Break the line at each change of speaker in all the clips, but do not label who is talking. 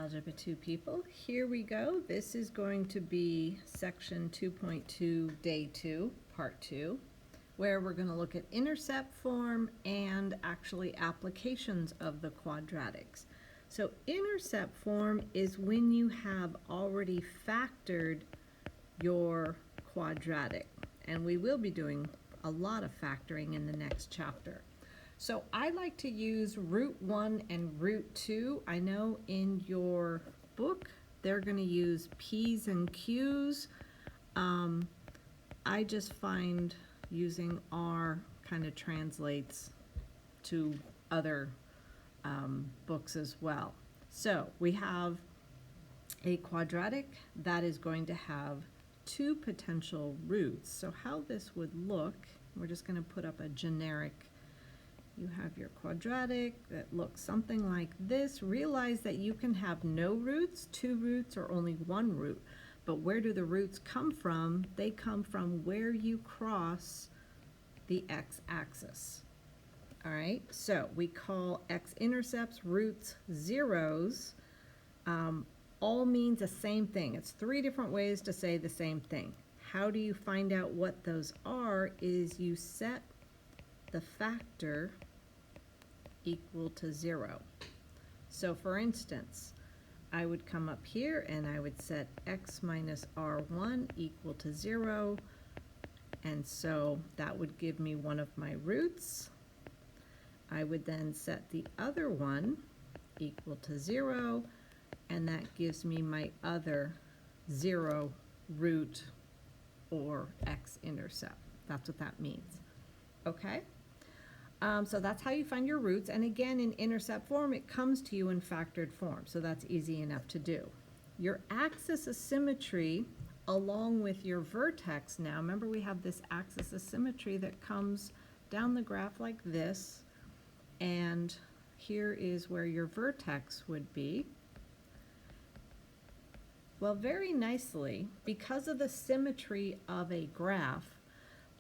Algebra 2 people, here we go. This is going to be section 2.2, day 2, part 2, where we're going to look at intercept form and actually applications of the quadratics. So intercept form is when you have already factored your quadratic, and we will be doing a lot of factoring in the next chapter. So I like to use root 1 and root 2. I know in your book they're going to use P's and Q's. I just find using R kind of translates to other books as well. So we have a quadratic that is going to have two potential roots. So how this would look, we're just going to put up a generic. You have your quadratic that looks something like this. Realize that you can have no roots, two roots, or only one root. But where do the roots come from? They come from where you cross the x-axis. All right, so we call x-intercepts roots zeros. All means the same thing. It's three different ways to say the same thing. How do you find out what those are is you set the factor equal to 0. So for instance, I would come up here and I would set x minus r1 equal to 0, and so that would give me one of my roots. I would then set the other one equal to 0, and that gives me my other 0 root or x-intercept. That's what that means. Okay? So that's how you find your roots, and again in intercept form it comes to you in factored form, so that's easy enough to do. Your axis of symmetry along with your vertex now, remember we have this axis of symmetry that comes down the graph like this, and here is where your vertex would be. Well, very nicely, because of the symmetry of a graph,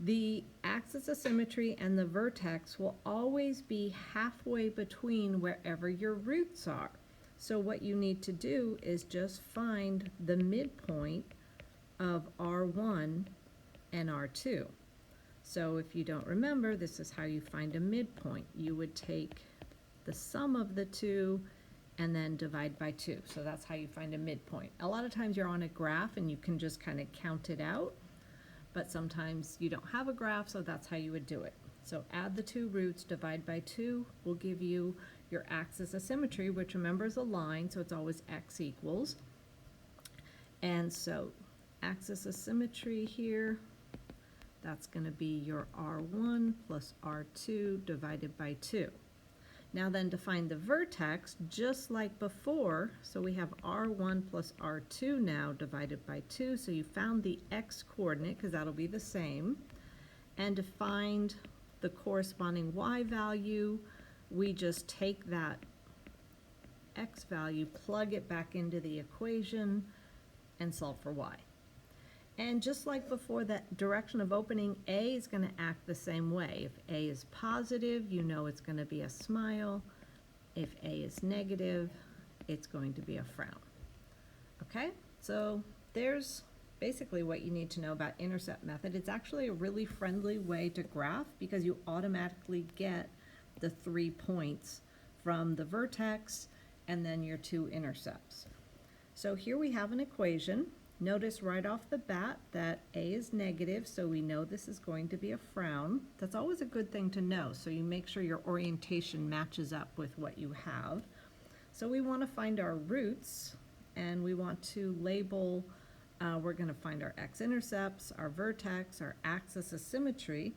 the axis of symmetry and the vertex will always be halfway between wherever your roots are. So what you need to do is just find the midpoint of R1 and R2. So if you don't remember, this is how you find a midpoint. You would take the sum of the two and then divide by 2. So that's how you find a midpoint. A lot of times you're on a graph and you can just kind of count it out, but sometimes you don't have a graph, so that's how you would do it. So add the two roots, divide by 2 will give you your axis of symmetry, which remember is a line, so it's always x equals. And so axis of symmetry here, that's going to be your R1 plus R2 divided by 2. Now then to find the vertex, just like before, so we have R1 plus R2 now divided by 2, so you found the x coordinate because that'll be the same. And to find the corresponding y value, we just take that x value, plug it back into the equation, and solve for y. And just like before, that direction of opening, A is going to act the same way. If A is positive, you know it's going to be a smile. If A is negative, it's going to be a frown. Okay, so there's basically what you need to know about intercept method. It's actually a really friendly way to graph because you automatically get the 3 points from the vertex and then your two intercepts. So here we have an equation. Notice right off the bat that A is negative, so we know this is going to be a frown. That's always a good thing to know, so you make sure your orientation matches up with what you have. So we want to find our roots, and we want to label, we're going to find our x-intercepts, our vertex, our axis of symmetry.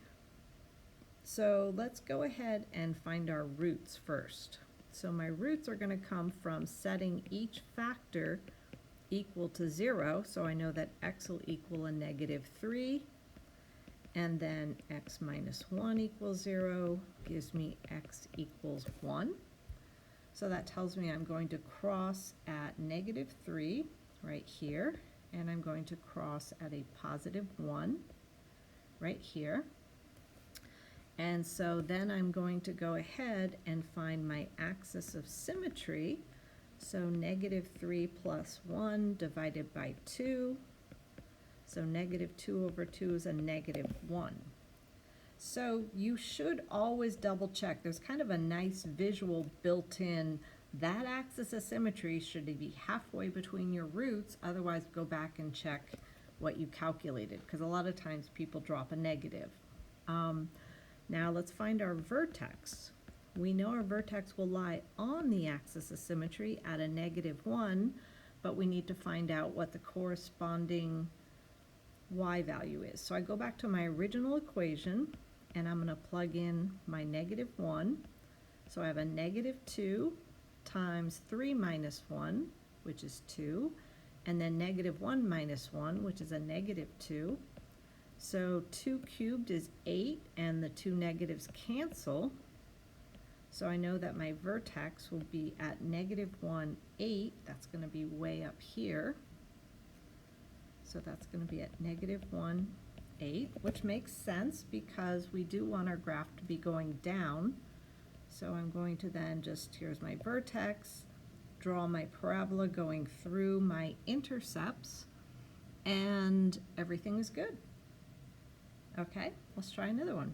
So let's go ahead and find our roots first. So my roots are going to come from setting each factor equal to 0, so I know that x will equal a -3, and then x minus 1 equals 0 gives me x equals 1. So that tells me I'm going to cross at -3 right here, and I'm going to cross at a +1 right here. And so then I'm going to go ahead and find my axis of symmetry. So negative 3 plus 1 divided by 2. So negative 2 over 2 is a negative 1. So you should always double check. There's kind of a nice visual built in. That axis of symmetry should be halfway between your roots, otherwise go back and check what you calculated, because a lot of times people drop a negative. Now let's find our vertex. We know our vertex will lie on the axis of symmetry at a negative 1, but we need to find out what the corresponding y value is. So I go back to my original equation, and I'm going to plug in my negative 1. So I have a negative 2 times 3 minus 1, which is 2, and then negative 1 minus 1, which is a negative 2. So 2 cubed is 8, and the two negatives cancel. So I know that my vertex will be at negative 1, 8. That's going to be way up here. So that's going to be at negative 1, 8, which makes sense because we do want our graph to be going down. So I'm going to then here's my vertex, draw my parabola going through my intercepts, and everything is good. Okay, let's try another one.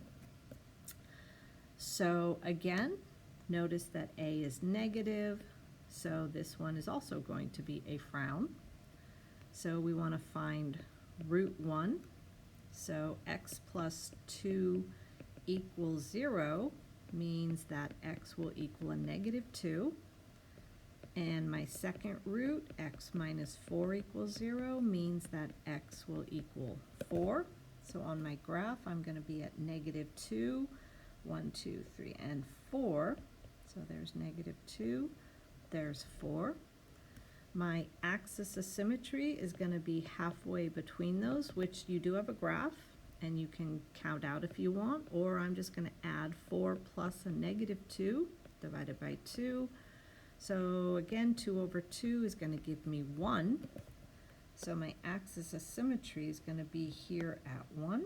So again, notice that A is negative, so this one is also going to be a frown. So we want to find root 1. So x plus 2 equals 0 means that x will equal a negative 2. And my second root, x minus 4 equals 0, means that x will equal 4. So on my graph, I'm going to be at negative 2, 1, 2, 3, and 4. So there's negative 2, there's 4. My axis of symmetry is going to be halfway between those, which you do have a graph, and you can count out if you want, or I'm just going to add 4 plus a negative 2 divided by 2. So again, 2 over 2 is going to give me 1. So my axis of symmetry is going to be here at 1.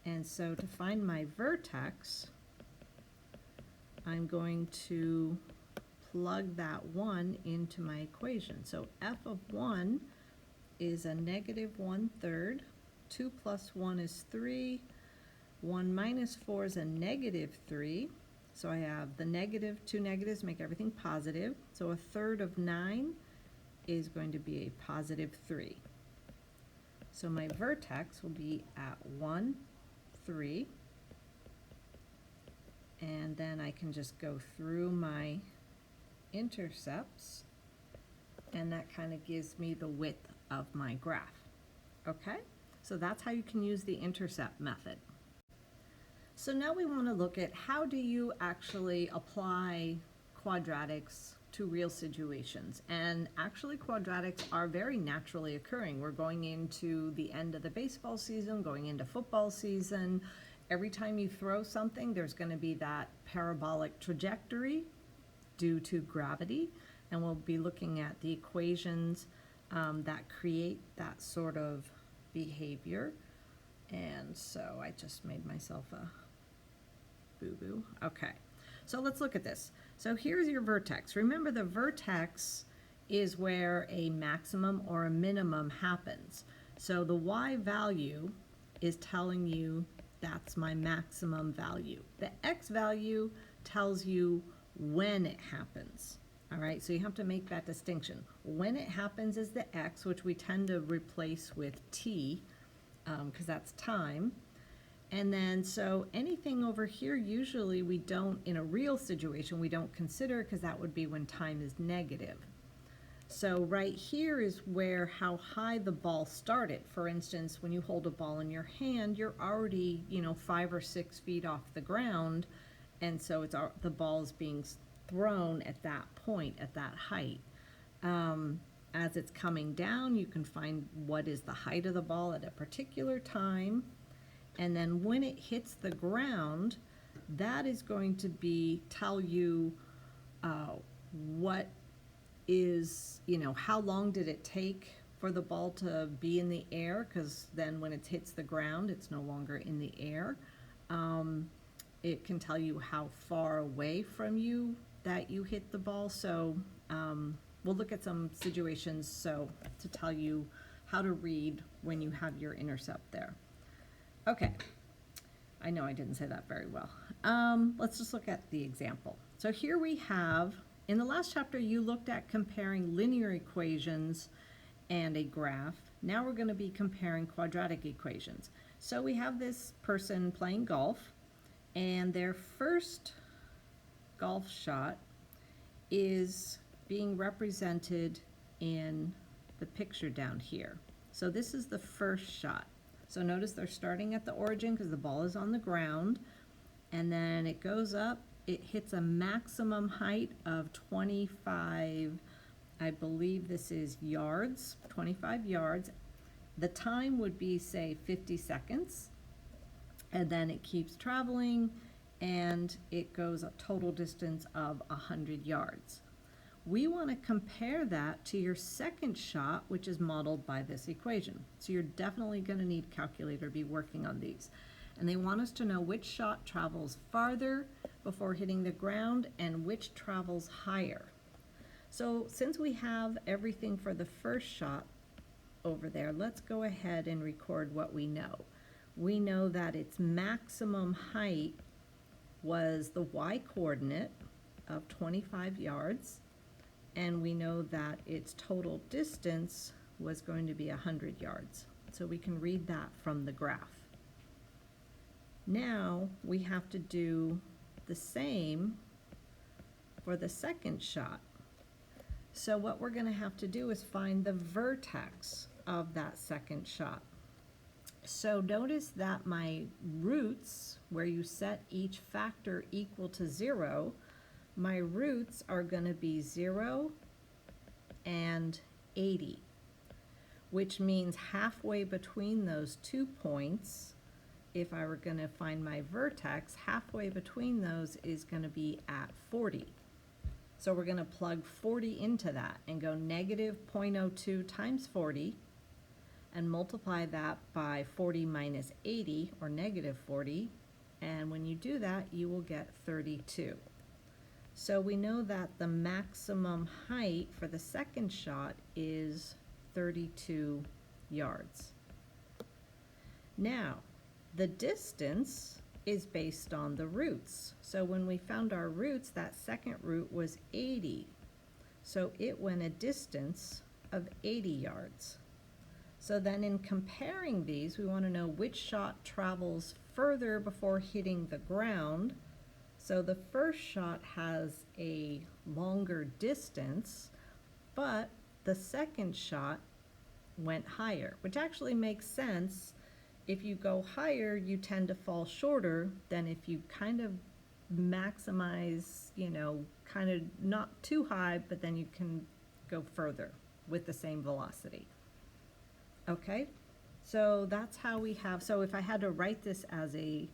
And so to find my vertex, I'm going to plug that 1 into my equation. So f of 1 is a negative 1/3. 2 plus 1 is 3. 1 minus 4 is a negative 3. So I have the negative, two negatives make everything positive. So 1/3 of 9 is going to be a positive 3. So my vertex will be at 1, 3. And then I can just go through my intercepts, and that kind of gives me the width of my graph. Okay, so that's how you can use the intercept method. So now we want to look at how do you actually apply quadratics to real situations. And actually quadratics are very naturally occurring. We're going into the end of the baseball season, going into football season. Every time you throw something, there's going to be that parabolic trajectory due to gravity, and we'll be looking at the equations that create that sort of behavior. And so I just made myself a boo-boo. Okay, so let's look at this. So here's your vertex. Remember, the vertex is where a maximum or a minimum happens. So the y value is telling you that's my maximum value. The x value tells you when it happens. All right, so you have to make that distinction. When it happens is the x, which we tend to replace with t, because that's time. And then, so anything over here, usually we don't, in a real situation, we don't consider, because that would be when time is negative. So right here is where how high the ball started. For instance, when you hold a ball in your hand, you're already, 5 or 6 feet off the ground. And so the ball is being thrown at that point, at that height. As it's coming down, you can find what is the height of the ball at a particular time. And then when it hits the ground, that is going to tell you what is, how long did it take for the ball to be in the air, because then when it hits the ground, it's no longer in the air. It can tell you how far away from you that you hit the ball. So we'll look at some situations to tell you how to read when you have your intercept there. Okay, I know I didn't say that very well. Let's just look at the example. So here we have, in the last chapter you looked at comparing linear equations and a graph. Now we're going to be comparing quadratic equations. So we have this person playing golf, and their first golf shot is being represented in the picture down here. So this is the first shot. So notice they're starting at the origin because the ball is on the ground, and then it goes up. It hits a maximum height of 25, I believe this is yards, 25 yards. The time would be, say, 50 seconds, and then it keeps traveling, and it goes a total distance of 100 yards. We want to compare that to your second shot, which is modeled by this equation. So you're definitely going to need a calculator to be working on these. And they want us to know which shot travels farther before hitting the ground and which travels higher. So since we have everything for the first shot over there, let's go ahead and record what we know. We know that its maximum height was the y coordinate of 25 yards, and we know that its total distance was going to be 100 yards. So we can read that from the graph. Now we have to do the same for the second shot. So what we're going to have to do is find the vertex of that second shot. So notice that my roots, where you set each factor equal to 0, my roots are going to be 0 and 80, which means halfway between those 2 points, if I were going to find my vertex, halfway between those is going to be at 40. So we're going to plug 40 into that and go negative 0.02 times 40 and multiply that by 40 minus 80, or negative 40, and when you do that you will get 32. So we know that the maximum height for the second shot is 32 yards. Now, the distance is based on the roots. So when we found our roots, that second root was 80. So it went a distance of 80 yards. So then in comparing these, we want to know which shot travels further before hitting the ground. So the first shot has a longer distance, but the second shot went higher, which actually makes sense. If you go higher, you tend to fall shorter than if you kind of maximize, kind of not too high, but then you can go further with the same velocity. Okay, so that's how we have, so if I had to write this as a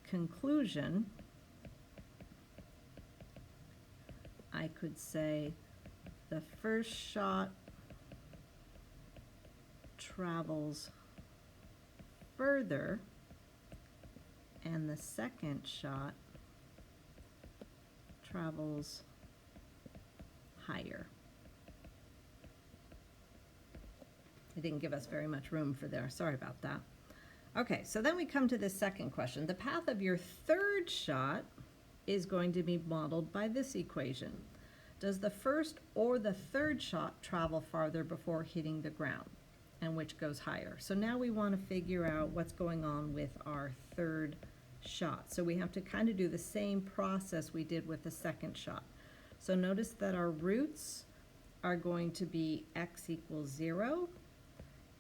conclusion, I could say the first shot travels further and the second shot travels higher. It didn't give us very much room for there. Sorry about that. Okay, so then we come to the second question. The path of your third shot is going to be modeled by this equation. Does the first or the third shot travel farther before hitting the ground, and which goes higher? So now we want to figure out what's going on with our third shot. So we have to kind of do the same process we did with the second shot. So notice that our roots are going to be x equals 0,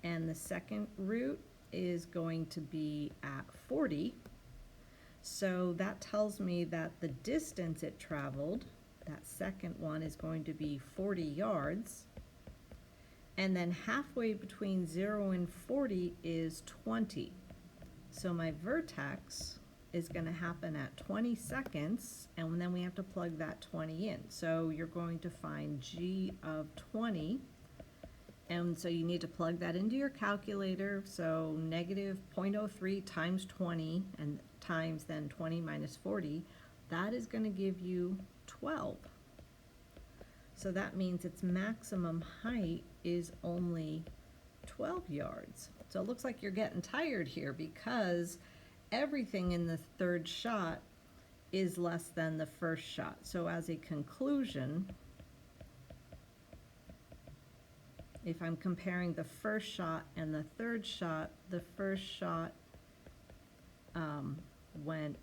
and the second root is going to be at 40. So that tells me that the distance it traveled, that second one, is going to be 40 yards. And then halfway between 0 and 40 is 20. So my vertex is going to happen at 20 seconds, and then we have to plug that 20 in. So you're going to find g of 20, and so you need to plug that into your calculator. So negative 0.03 times 20 and times then 20 minus 40, that is going to give you 12. So that means its maximum height is only 12 yards. So it looks like you're getting tired here because everything in the third shot is less than the first shot. So as a conclusion, if I'm comparing the first shot and the third shot, the first shot went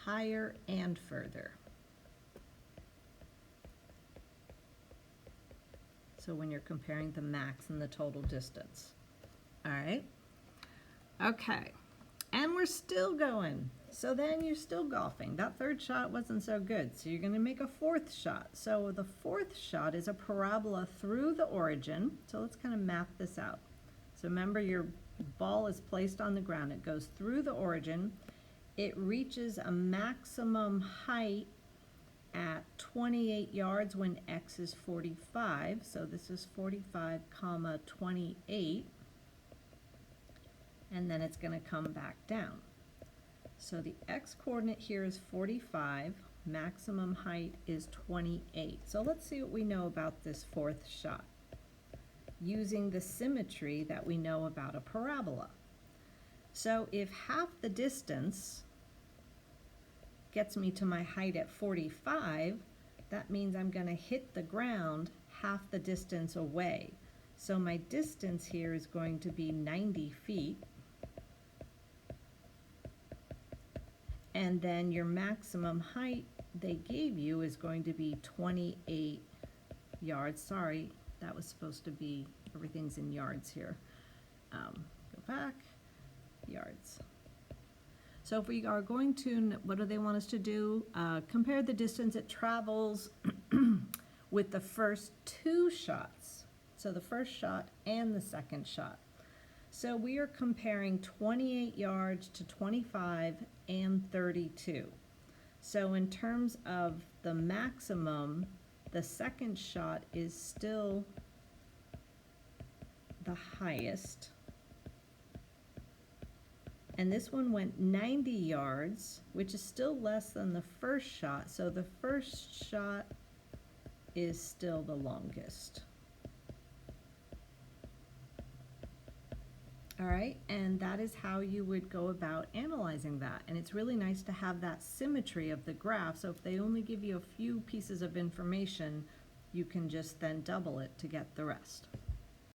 higher and further. So when you're comparing the max and the total distance. All right. Okay. And we're still going. So then you're still golfing. That third shot wasn't so good. So you're going to make a fourth shot. So the fourth shot is a parabola through the origin. So let's kind of map this out. So remember, your ball is placed on the ground. It goes through the origin. It reaches a maximum height at 28 yards when x is 45. So this is 45, 28. And then it's going to come back down. So the x-coordinate here is 45, maximum height is 28. So let's see what we know about this fourth shot using the symmetry that we know about a parabola. So if half the distance gets me to my height at 45, that means I'm going to hit the ground half the distance away. So my distance here is going to be 90 feet. And then your maximum height they gave you is going to be 28 yards. Sorry, that was supposed to be, everything's in yards here. Go back, yards. So if we are going to, what do they want us to do? Compare the distance it travels with the first two shots. So the first shot and the second shot. So we are comparing 28 yards to 25 and 32. So in terms of the maximum, the second shot is still the highest. And this one went 90 yards, which is still less than the first shot. So the first shot is still the longest. All right, and that is how you would go about analyzing that. And it's really nice to have that symmetry of the graph. So if they only give you a few pieces of information, you can just then double it to get the rest.